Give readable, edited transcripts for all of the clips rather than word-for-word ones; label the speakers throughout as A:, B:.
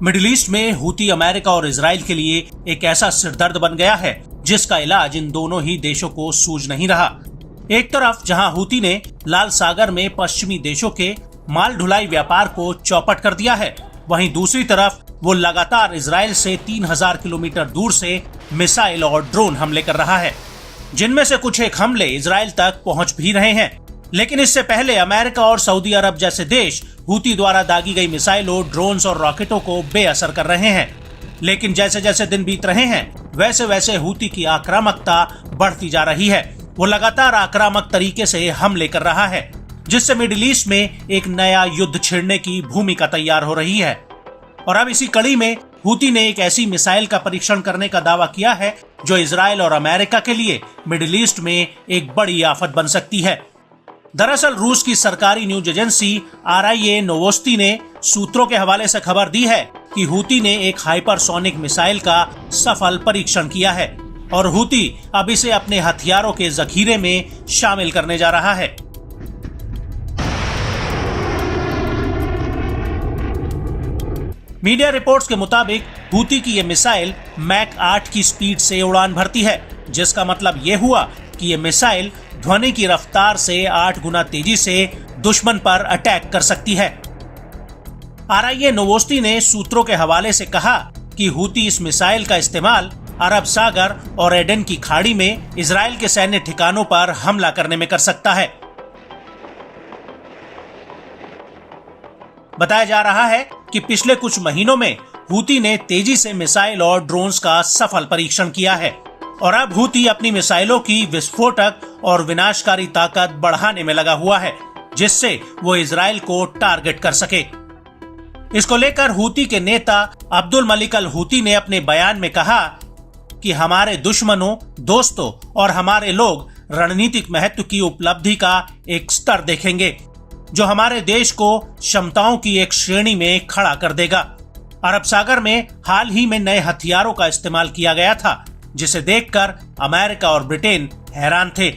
A: Middle east में Houthi America और Israel के लिए एक ऐसा सिरदर्द बन गया है जिसका इलाज इन दोनों ही देशों को सूझ नहीं रहा। एक तरफ जहां हूती ने लाल सागर में पश्चिमी देशों के माल ढुलाई व्यापार को चौपट कर दिया है, वहीं दूसरी तरफ वो लगातार इजराइल से 3000 किलोमीटर दूर से मिसाइल और ड्रोन हमले कर रहा है, जिनमें से कुछ एक हमले इजराइल तक पहुंच भी रहे हैं। लेकिन इससे पहले अमेरिका और सऊदी अरब जैसे देश हूती द्वारा दागी गई मिसाइलों, ड्रोन्स और रॉकेटों को बेअसर कर रहे हैं। लेकिन जैसे जैसे दिन बीत रहे हैं वैसे वैसे हूती की आक्रामकता बढ़ती जा रही है। वो लगातार आक्रामक तरीके से हमले कर रहा है, जिससे मिडिल ईस्ट में एक नया युद्ध छिड़ने की भूमिका तैयार हो रही है। और अब इसी कड़ी में हूती ने एक ऐसी मिसाइल का परीक्षण करने का दावा किया है जो इजराइल और अमेरिका के लिए मिडिल ईस्ट में एक बड़ी आफत बन सकती है। दरअसल रूस की सरकारी न्यूज एजेंसी RIA नोवोस्ती ने सूत्रों के हवाले से खबर दी है कि हूती ने एक हाइपरसोनिक मिसाइल का सफल परीक्षण किया है और हूती अब इसे अपने हथियारों के जखीरे में शामिल करने जा रहा है। मीडिया रिपोर्ट्स के मुताबिक हूती की यह मिसाइल मैक 8 की स्पीड से उड़ान भरती है, जिसका मतलब ये हुआ कि यह मिसाइल ध्वनि की रफ्तार से 8 गुना तेजी से दुश्मन पर अटैक कर सकती है। RIA नोवोस्ती ने सूत्रों के हवाले से कहा कि हूती इस मिसाइल का इस्तेमाल अरब सागर और एडन की खाड़ी में इजराइल के सैन्य ठिकानों पर हमला करने में कर सकता है। बताया जा रहा है कि पिछले कुछ महीनों में हूती ने तेजी से मिसाइल और ड्रोन्स का सफल परीक्षण किया है और अब हूती अपनी मिसाइलों की विस्फोटक और विनाशकारी ताकत बढ़ाने में लगा हुआ है, जिससे वो इजराइल को टारगेट कर सके। इसको लेकर हूती के नेता अब्दुल मलिक अल हूती ने अपने बयान में कहा कि हमारे दुश्मनों, दोस्तों और हमारे लोग रणनीतिक महत्व की उपलब्धि का एक स्तर देखेंगे जो हमारे देश को क्षमताओं की एक श्रेणी में खड़ा कर देगा। अरब सागर में हाल ही में नए हथियारों का इस्तेमाल किया गया था, जिसे देखकर अमेरिका और ब्रिटेन हैरान थे।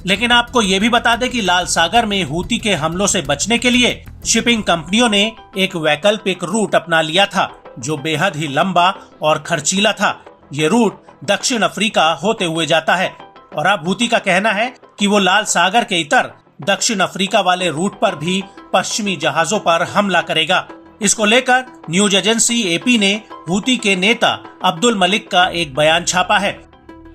A: लेकिन आपको यह भी बता दें कि लाल सागर में हूती के हमलों से बचने के लिए शिपिंग कंपनियों ने एक वैकल्पिक रूट अपना लिया था जो बेहद ही लंबा और खर्चीला था। ये रूट दक्षिण अफ्रीका होते हुए जाता है और अब हूती का कहना है कि वो लाल सागर के इतर दक्षिण अफ्रीका वाले रूट पर भी पश्चिमी जहाजों पर हमला करेगा। इसको लेकर न्यूज एजेंसी AP ने हूती के नेता अब्दुल मलिक का एक बयान छापा है,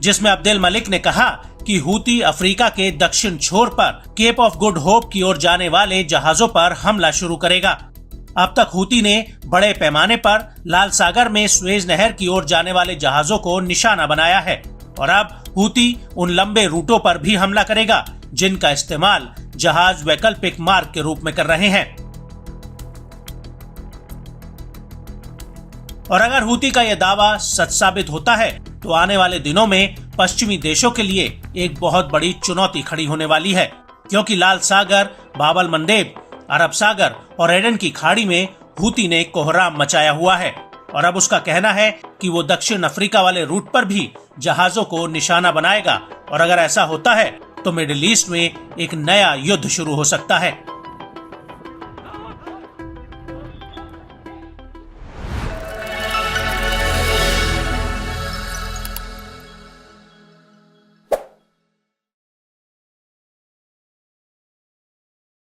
A: जिसमें अब्दुल मलिक ने कहा कि हूती अफ्रीका के दक्षिण छोर पर केप ऑफ गुड होप की ओर जाने वाले जहाजों पर हमला शुरू करेगा। अब तक हूती ने बड़े पैमाने पर लाल सागर में स्वेज नहर की ओर जाने वाले जहाजों को निशाना बनाया है और अब हूती उन लंबे रूटों पर भी हमला करेगा जिनका इस्तेमाल जहाज वैकल्पिक मार्ग के रूप में कर रहे हैं। और अगर हूती का यह दावा सच साबित होता है तो आने वाले दिनों में पश्चिमी देशों के लिए एक बहुत बड़ी चुनौती खड़ी होने वाली है, क्योंकि लाल सागर, बाब अल मंडेब, अरब सागर और एडन की खाड़ी में हूती ने कोहराम मचाया हुआ है और अब उसका कहना है कि वो दक्षिण अफ्रीका वाले रूट पर भी जहाजों को निशाना बनाएगा और अगर ऐसा होता है तो मिडिल ईस्ट में एक नया युद्ध शुरू हो सकता है।